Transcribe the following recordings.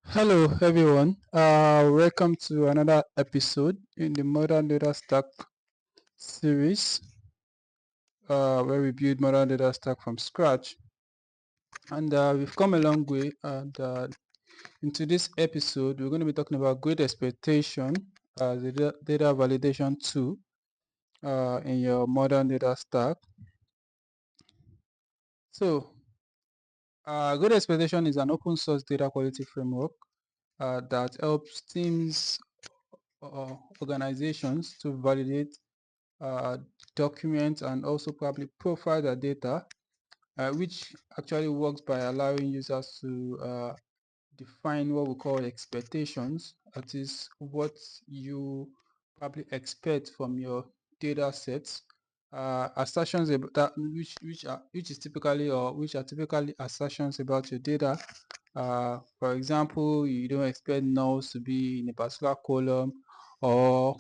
Hello, everyone. Welcome to another episode in the Modern Data Stack series, where we build modern data stack from scratch. And we've come a long way. And in today's episode, we're going to be talking about Great Expectation as a data validation tool in your modern data stack. So, Great Expectation is an open source data quality framework that helps teams or organizations to validate uh, document and also probably profile the data, which actually works by allowing users to define what we call expectations. That is what you probably expect from your data sets. Assertions about that which are typically assertions about your data. For example, you don't expect nulls to be in a particular column or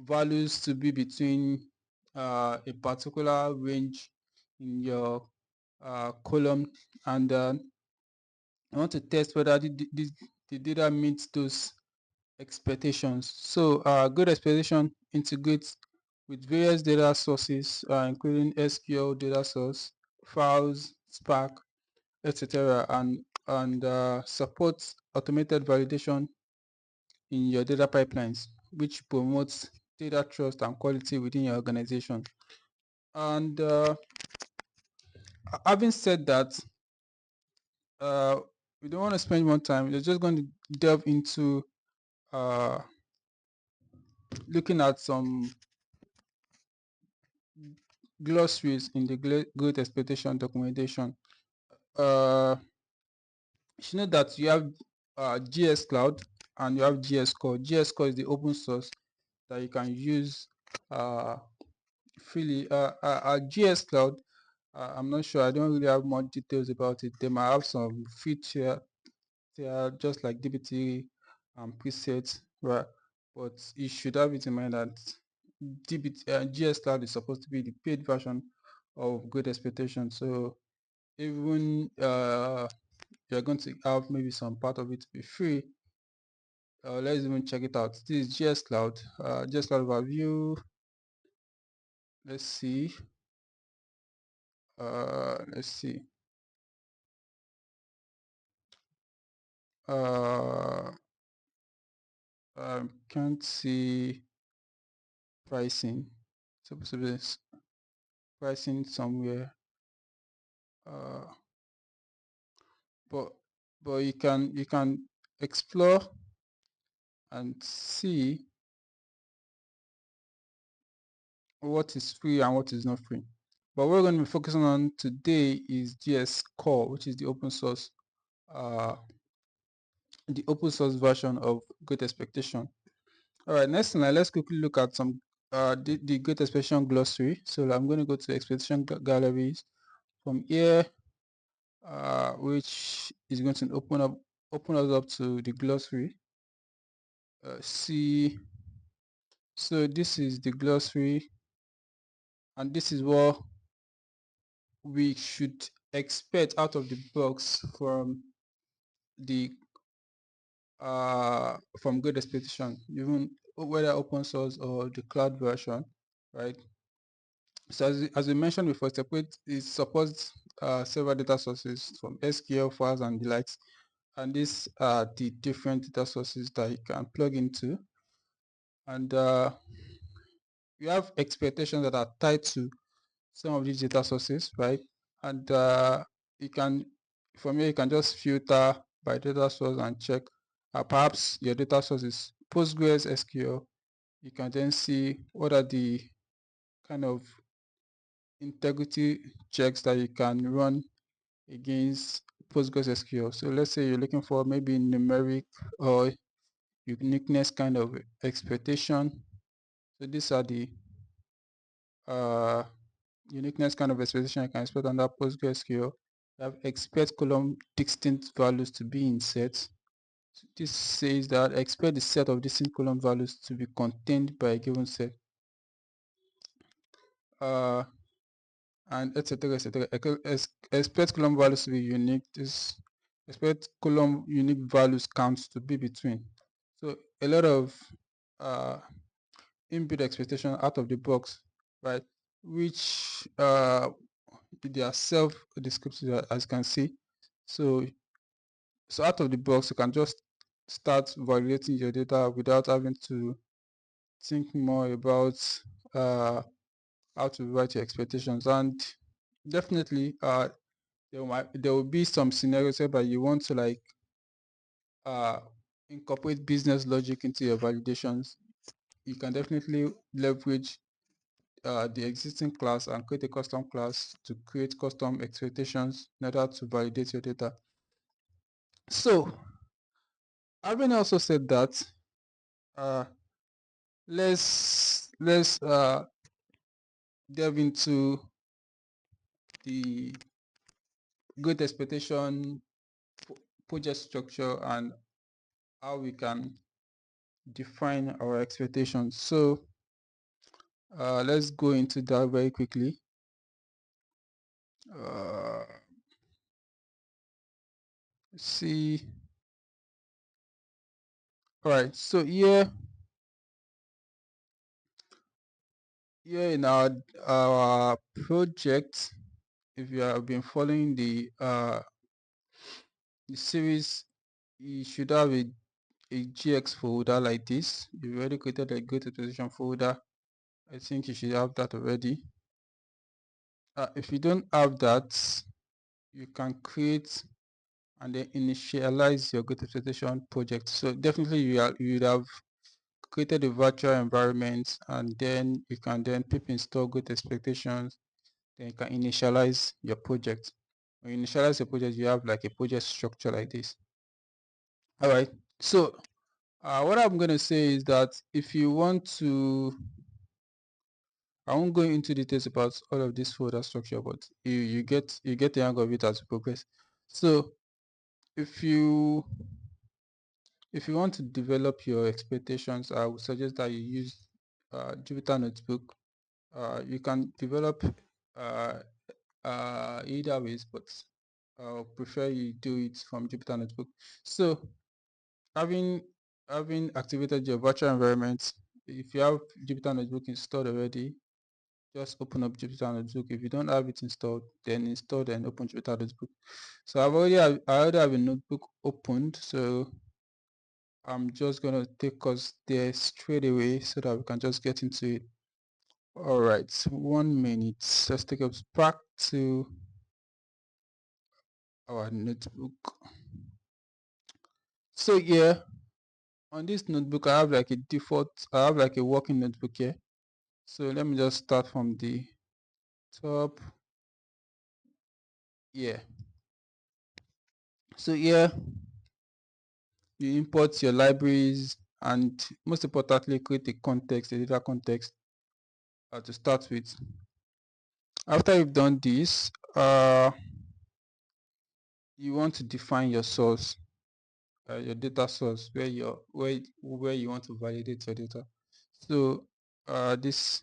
values to be between a particular range in your column, and I want to test whether the data meets those expectations. So good expectation integrates with various data sources, including SQL data source, files, Spark, etc., and supports automated validation in your data pipelines, which promotes data trust and quality within your organization. And having said that, uh, we don't want to spend more time. We're just going to delve into uh, looking at some glossaries in the Great Expectation documentation. Uh, you should know that you have GS Cloud and you have GS Core. GS Core is the open source that you can use uh, freely. GS Cloud, I'm not sure. I don't really have more details about it. They might have some feature. They are just like DBT presets, right? But you should have it in mind that GS Cloud is supposed to be the paid version of Great Expectation. So even you're going to have maybe some part of it to be free. Let's even check it out. This is GS Cloud. GS Cloud overview. Let's see. Let's see. Uh, I can't see pricing. Supposed to be pricing somewhere. Uh, but you can explore and see what is free and what is not free. But what we're going to be focusing on today is GS Core, which is uh, the open source version of Great Expectation. All right, next thing, let's quickly look at some the Great Expectation glossary. So I'm going to go to expectation galleries from here, which is going to open us up to the glossary. See, so this is the glossary, and this is what we should expect out of the box the from Great Expectation, even whether open source or the cloud version, right? So as we mentioned before, it supports several data sources from SQL files and the likes, and these are the different data sources that you can plug into, and you have expectations that are tied to some of these data sources, right? And you can, from here, you can just filter by data source and check. Perhaps your data source is Postgres SQL. You can then see what are the kind of integrity checks that you can run against Postgres SQL. So let's say you're looking for maybe numeric or uniqueness kind of expectation. So these are the uh, uniqueness kind of expectation I can expect under PostgreSQL. You have expect column distinct values to be in sets. So this says that expect the set of distinct column values to be contained by a given set. Uh, and etc. etc. Expect column values to be unique. This expect column unique values counts to be between. So a lot of uh, inbuilt expectation out of the box, right? Which they are self-descriptive as you can see. So out of the box, you can just start validating your data without having to think more about uh, how to write your expectations. And definitely, there will be some scenarios whereby you want to like uh, incorporate business logic into your validations. You can definitely leverage the existing class and create a custom class to create custom expectations in order to validate your data. So, having also said that, uh, let's delve into the good expectation project structure and how we can define our expectations. So, let's go into that very quickly. Uh, see, all right. So here in our project, if you have been following the series, you should have a GX folder like this. You've already created a go to position folder. I think you should have that already. If you don't have that, you can create and then initialize your go to position project. So definitely you would have created a virtual environment, and then you can then pip install good expectations. Then you can initialize your project. When you initialize your project, you have like a project structure like this. All right. So what I'm going to say is that if you want to, I won't go into details about all of this folder structure, but you get the hang of it as you progress. So if you want to develop your expectations, I would suggest that you use Jupyter Notebook. You can develop uh, either ways, but I prefer you do it from Jupyter Notebook. So having activated your virtual environment, if you have Jupyter Notebook installed already, just open up Jupyter Notebook. If you don't have it installed, then install and open Jupyter Notebook. So I already have a notebook opened, so I'm just gonna take us there straight away so that we can just get into it. All right, 1 minute. Let's take us back to our notebook. So yeah, on this notebook, I have like a default, I have like a working notebook here. So let me just start from the top. Yeah. So yeah, you import your libraries and most importantly, create a context, a data context to start with. After you've done this, you want to define your source, your data source, where you want to validate your data. So this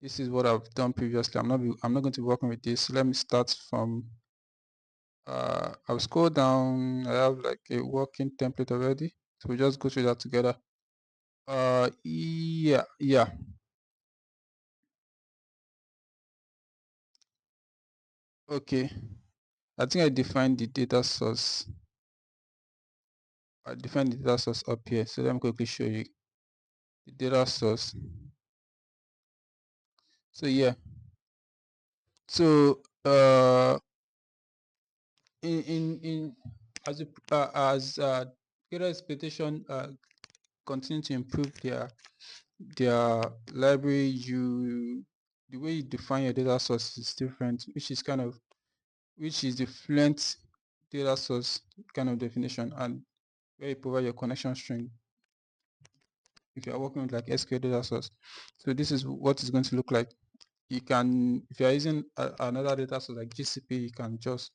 is what I've done previously. I'm not going to be working with this. So let me start from I'll scroll down. I have like a working template already. So we just go through that together. Yeah. Okay. I think I defined the data source. I defined the data source up here. So let me quickly show you the data source. So yeah. So in as data expectation continue to improve their library, the way you define your data source is different, which is the fluent data source kind of definition, and where you provide your connection string if you are working with like SQL data source. So this is what it's going to look like. You can, if you are using another data source like GCP, you can just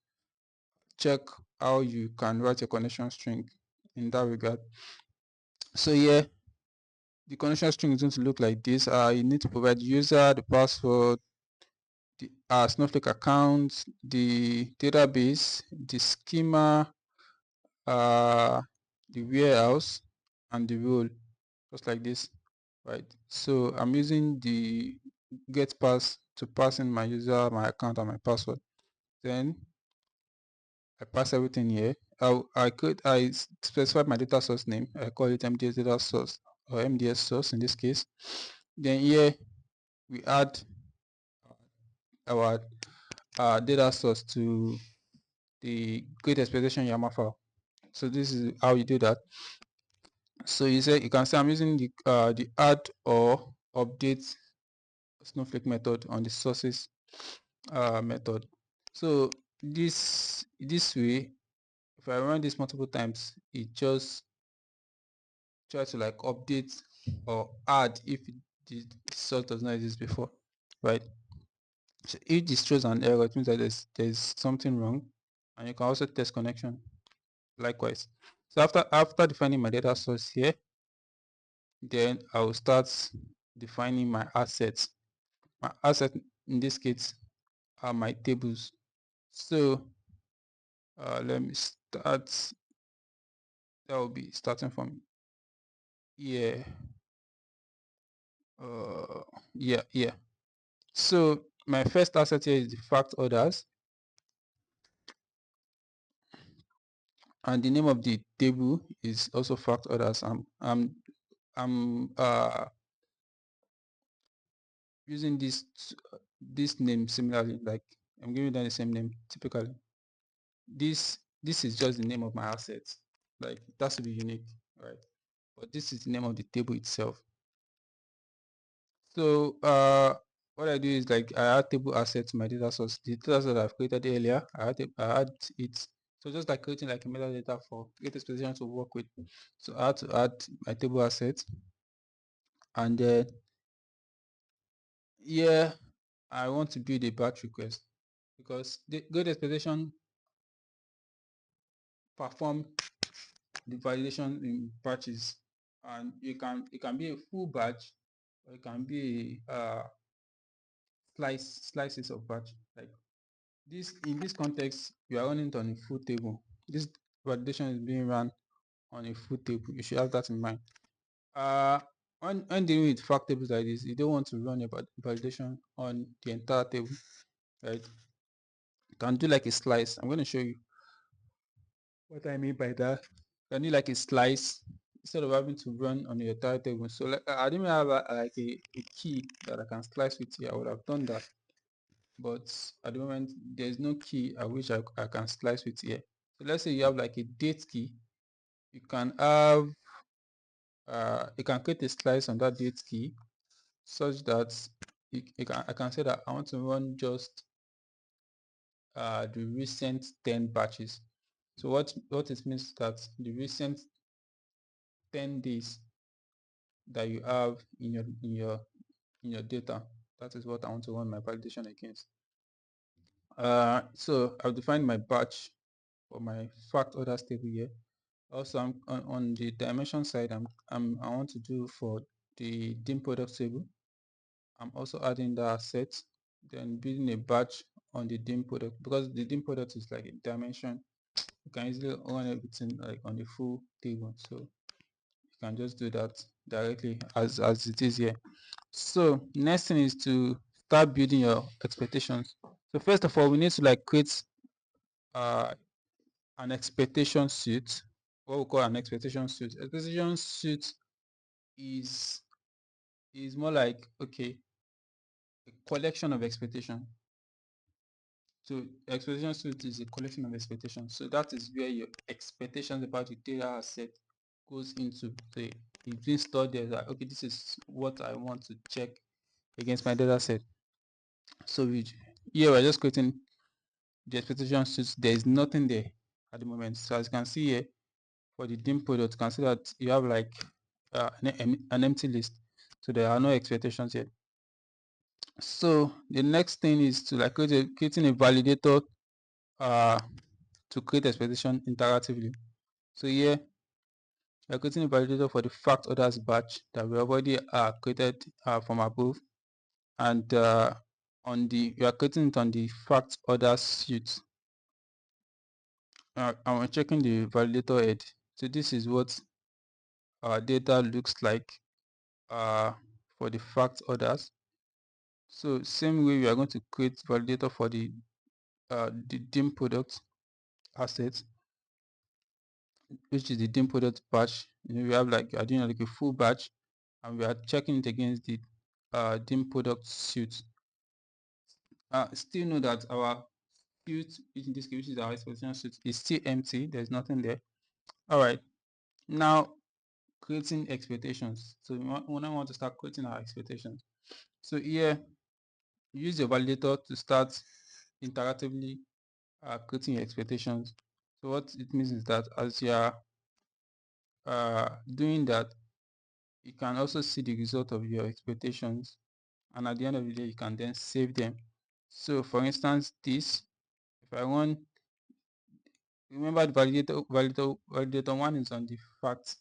check how you can write a connection string in that regard. So yeah, the connection string is going to look like this. You need to provide user, the password, the Snowflake account, the database, the schema, the warehouse and the role, just like this, right? So I'm using the get pass to pass in my user, my account, and my password. Then I pass everything here. I specify my data source name. I call it MDS data source or MDS source in this case. Then here we add our data source to the Great Expectation YAML file. So this is how you do that. So you can say I'm using the add or update snowflake method on the sources method. So this way, if I run this multiple times, it just try to like update or add if the source does not exist before, right? So if this throws an error, it means that there's something wrong, and you can also test connection likewise. So after defining my data source here, then I will start defining my assets. My asset in this case are my tables. So let me start. That will be starting from here. Uh, yeah. So my first asset here is the fact orders, and the name of the table is also fact orders. I'm using this name similarly, like I'm giving them the same name typically. This is just the name of my assets. Like it has to be unique, right? But this is the name of the table itself. So what I do is like I add table assets to my data source. The data source that I've created earlier, I add it. So just like creating like a metadata for greatest position to work with. So I had to add my table assets, and then yeah, I want to build a batch request because the good expectation perform the validation in batches, and it can be a full batch or it can be a slices of batch. Like this in this context, you are running it on a full table. This validation is being run on a full table. You should have that in mind. Uh, when dealing with fact tables like this, you don't want to run a validation on the entire table, right? You can do like a slice. I'm going to show you what I mean by that. You can do like a slice instead of having to run on your entire table. So like, I didn't have like a key that I can slice with here. I would have done that, but at the moment there's no key at which I can slice with here. So let's say you have like a date key. You can have you can create a slice on that date key such that I can say that I want to run just the recent 10 batches. So what it means that the recent 10 days that you have in your data, that is what I want to run my validation against. So I've defined my batch for my fact orders table here. Also, I'm on the dimension side. I want to do for the dim product table. I'm also adding that set, then building a batch on the dim product because the dim product is like a dimension. You can easily run everything like on the full table. So you can just do that directly as it is here. So next thing is to start building your expectations. So first of all, we need to like create uh, an expectation suit. What we call an expectation suit. Expectation suit is more like okay, a collection of expectation. So expectation suit is a collection of expectations. So that is where your expectations about the data asset goes into play. It's being stored there that okay, this is what I want to check against my data set. So here we're just creating the expectation suits. There is nothing there at the moment. So as you can see here, for the dim product, you can see that you have like an empty list. So there are no expectations yet. So the next thing is to like creating a validator to create expectation interactively. So here we're creating a validator for the fact orders batch that we already created from above, and we are creating it on the fact orders suite. and we're checking the validator head. So this is what our data looks like uh, for the fact orders. So same way we are going to create validator for the dim product asset, which is the dim product batch. We have like doing like a full batch, and we are checking it against the dim product suite. Still know that our suite, which in this case which is our expectation suite, is still empty. There's nothing there. All right. Now creating expectations. So we now want to start creating our expectations. So here, use your validator to start interactively creating your expectations. So what it means is that as you are doing that, you can also see the result of your expectations, and at the end of the day, you can then save them. So for instance, this, if I want, remember the validator one is on the fact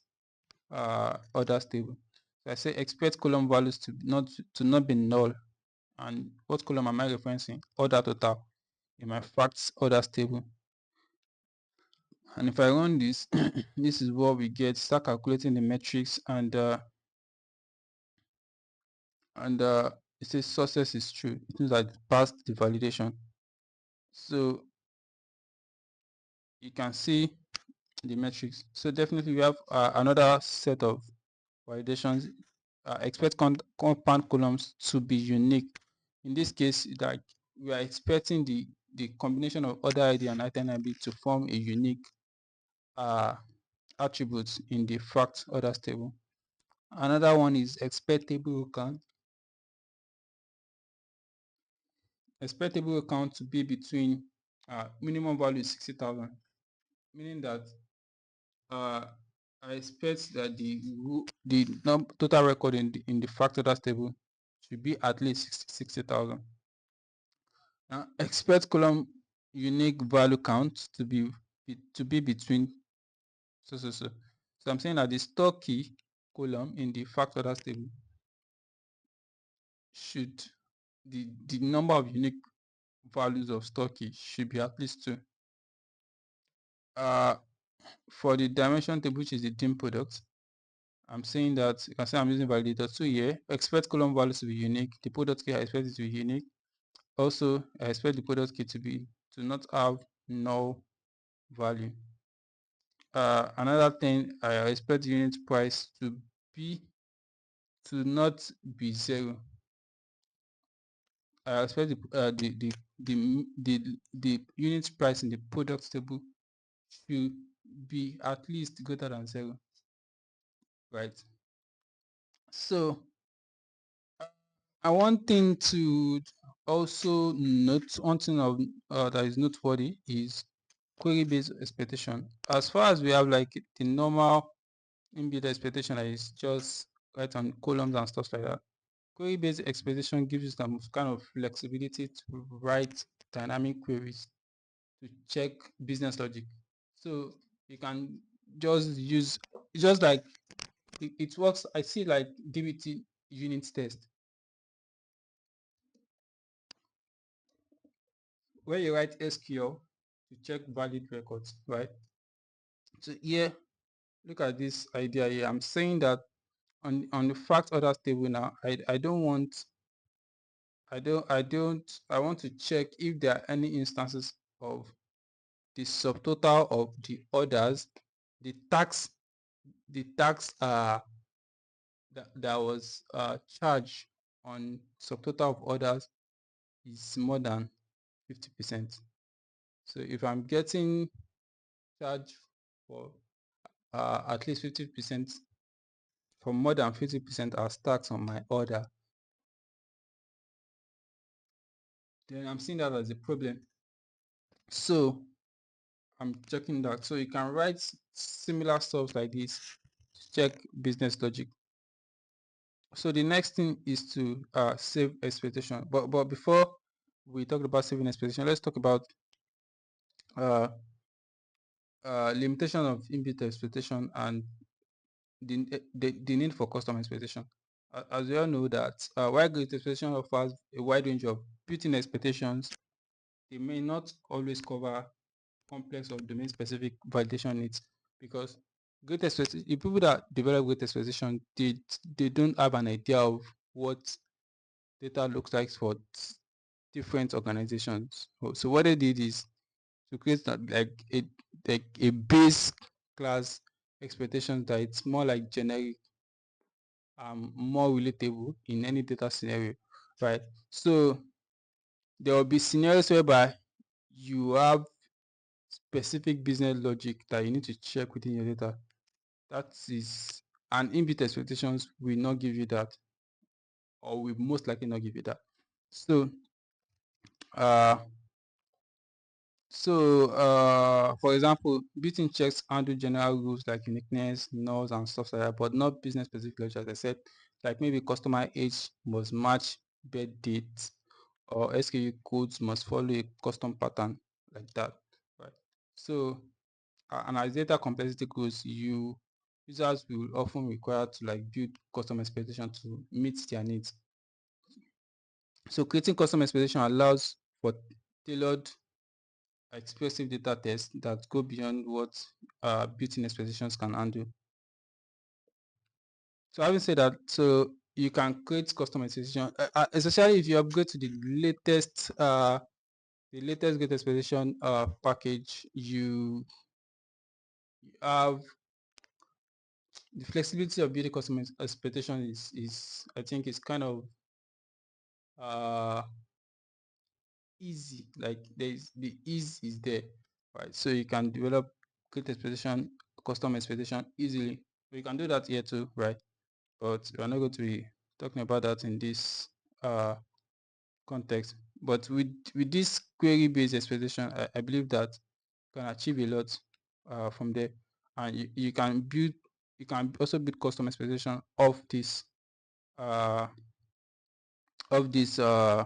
orders table. So I say expect column values to not be null. And what column am I referencing? Order total in my facts orders table. And if I run this, this is what we get. Start calculating the metrics, and it says success is true. It means I passed the validation. So you can see the metrics. So definitely we have another set of validations. Expect compound columns to be unique. In this case, like we are expecting the combination of order ID and item ID to form a unique uh, attributes in the fact orders table. Another one is expectable count. Expectable count to be between minimum value is 60,000, meaning that uh, I expect that the total record in the fact orders table should be at least 60,000. Now expect column unique value count to be between so I'm saying that the store key column in the fact orders table should the number of unique values of store key should be at least 2. Uh, for the dimension table, which is the dim product, I'm saying that you can say I'm using validator 2 here. Expect column values to be unique. The product key I expect it to be unique. Also, I expect the product key to not have null value. Another thing, I expect the unit price be to not be 0. I expect the unit price in the product table should be at least greater than 0, right? So one thing to also note, one thing that is noteworthy is query based expectation. As far as we have like the normal inbuilt expectation that is just right on columns and stuff like that, query based expectation gives you some kind of flexibility to write dynamic queries to check business logic. So you can just use, just like it works. I see like DBT unit test where you write SQL to check valid records, right? So here, look at this idea here. I'm saying that on the fact orders table now, I want to check if there are any instances of the subtotal of the orders, the tax, that was charged on subtotal of orders is more than 50%. So if I'm getting charged for at least 50%, for more than 50% as tax on my order, then I'm seeing that as a problem. So I'm checking that. So you can write similar stuff like this to check business logic. So the next thing is to save expectation. But before we talk about saving expectation, let's talk about uh, limitation of inbuilt expectation and the need for custom expectation. As we all know that while great expectation offers a wide range of built-in expectations, they may not always cover complex of domain specific validation needs, because great expectation, the people that develop great expectation, they don't have an idea of what data looks like for different organizations. So what they did is to create like a base class expectation that it's more like generic, more relatable in any data scenario, right? So there will be scenarios whereby you have specific business logic that you need to check within your data. That is, and inbuilt expectations will not give you that, or will most likely not give you that. So, uh, for example, built-in checks handle general rules like uniqueness, nulls, and stuff like that, but not business-specific logic. As I said, like maybe customer age must match birth date, or SKU codes must follow a custom pattern like that, right? So, and as data complexity grows, users will often require to like build custom expectation to meet their needs. So creating custom expectation allows for tailored expressive data tests that go beyond what built-in expectations can handle. So having said that, so you can create custom expectation, especially if you upgrade to the latest great expectation package. You have the flexibility of building custom expectation is I think is kind of uh easy. Like there's the ease is there, right? So you can develop great expectation, custom expectation easily. We can do that here too, right? But we're not going to be talking about that in this uh context. But with this query based expectation, I believe that you can achieve a lot from there, and you can also build custom expectation uh of this uh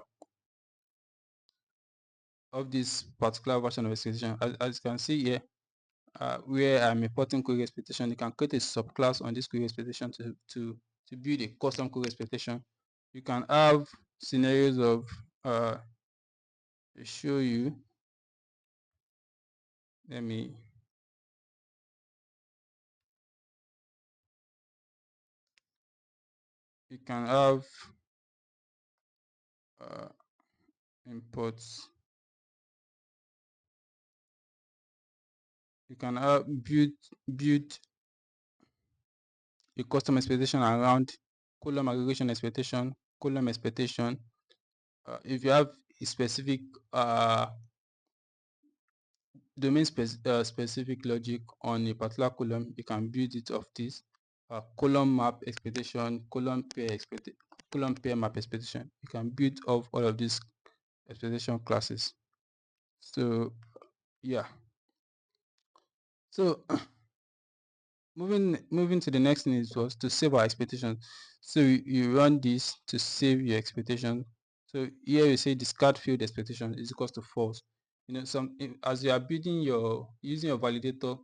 of this particular version of expectation. As you can see here, where I'm importing query expectation, you can create a subclass on this query expectation to build a custom query expectation. You can have scenarios of to show you. Let me You can have uh, imports. You can have build a custom expectation around column aggregation expectation, column expectation. If you have a specific specific logic on a particular column, you can build it of this column map expectation, column pair map expectation. You can build of all of these expectation classes. So yeah. So moving to the next thing is was to save our expectations. So you run this to save your expectation. So here you say discard field expectation is equals to false. As you are building your using your validator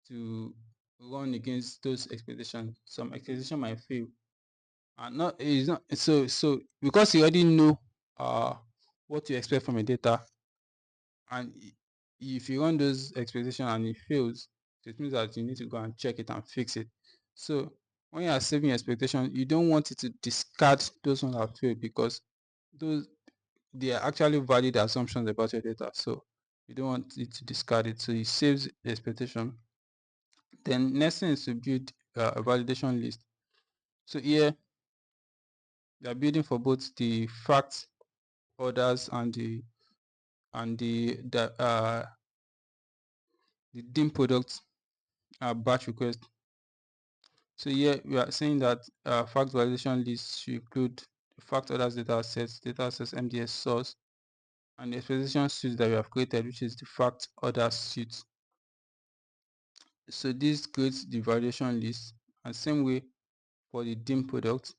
to run against those expectations, some expectation might fail. And not it's not so because you already know uh what you expect from your data, and if you run those expectations and it fails, it means that you need to go and check it and fix it. So when you are saving expectation, you don't want it to discard those ones that fail, because those they are actually valid assumptions about your data. So you don't want it to discard it. So it saves the expectation. Then next thing is to build a validation list. So here you are building for both the fact orders and the dim product batch request. So here we are saying that fact validation list should include fact orders data sets MDS source, and the expectation suite that we have created, which is the fact order suite. So this creates the validation list, and same way for the dim product.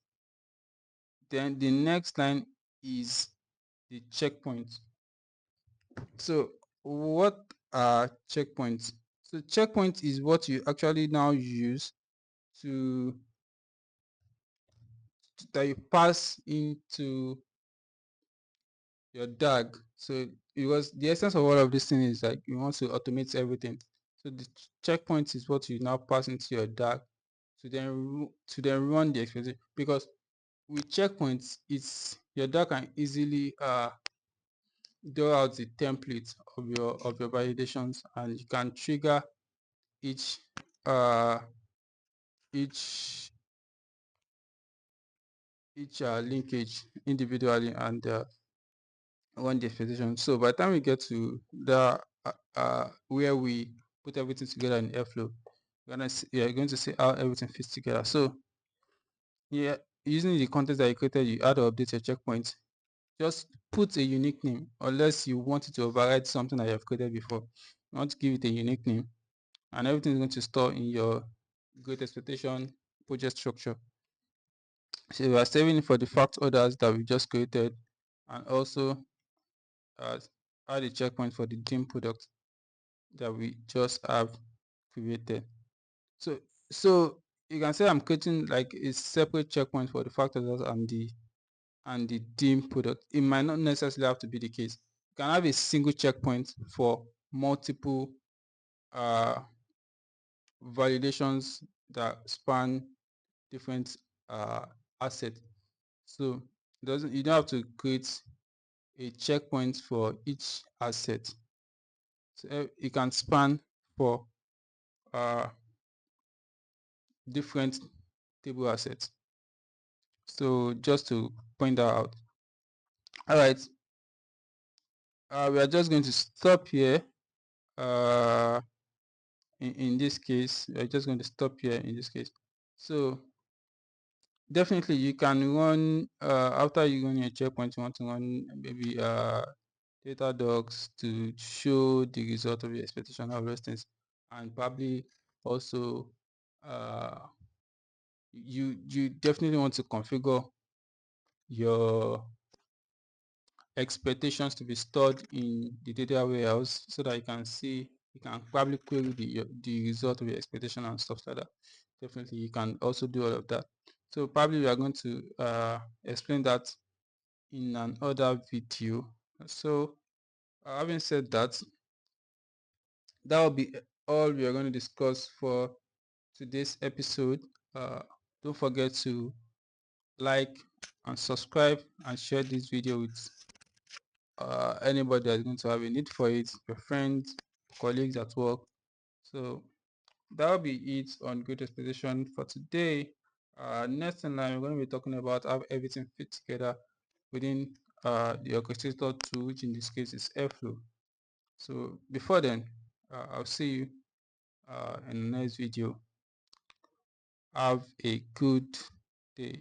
Then the next line is the checkpoint. So what are checkpoints? So checkpoint is what you actually now use to that you pass into your DAG. So because the essence of all of this thing is like you want to automate everything. So the checkpoint is what you now pass into your DAG to then run the expectation. Because with checkpoints, it's your DAG can easily draw out the template of your validations, and you can trigger each uh each linkage individually and run the expectation. So by the time we get to the where we put everything together in Airflow, you're going to see how everything fits together. So yeah, using the context that you created, you add or update your checkpoint. Just put a unique name, unless you want it to override something that you have created before. You want to give it a unique name, and everything is going to store in your great expectation project structure. So we are saving for the fact orders that we just created, and also uh, add a checkpoint for the dream product that we just have created. So so you can say I'm creating like a separate checkpoint for the fact orders and the dream product. It might not necessarily have to be the case. You can have a single checkpoint for multiple uh, validations that span different uh, assets. So doesn't you don't have to create a checkpoint for each asset. So it can span for uh, different table assets. So just to point that out. All right, we are just going to stop here. Uh, in this case, we are just going to stop here in this case. So definitely you can run after you run your checkpoint, you want to run maybe data docs to show the result of your expectation of those things, and probably also uh, you definitely want to configure your expectations to be stored in the data warehouse so that you can probably query the result of your expectation and stuff like that. Definitely you can also do all of that. So probably we are going to explain that in another video. So having said that, that will be all we are going to discuss for today's episode. uh, don't forget to like and subscribe and share this video with anybody that's going to have a need for it, your friends, colleagues at work. So that will be it on Great Expectation for today. Next time we're going to be talking about how everything fits together within the orchestrator tool, which in this case is Airflow. So before then, I'll see you in the next video. Have a good day.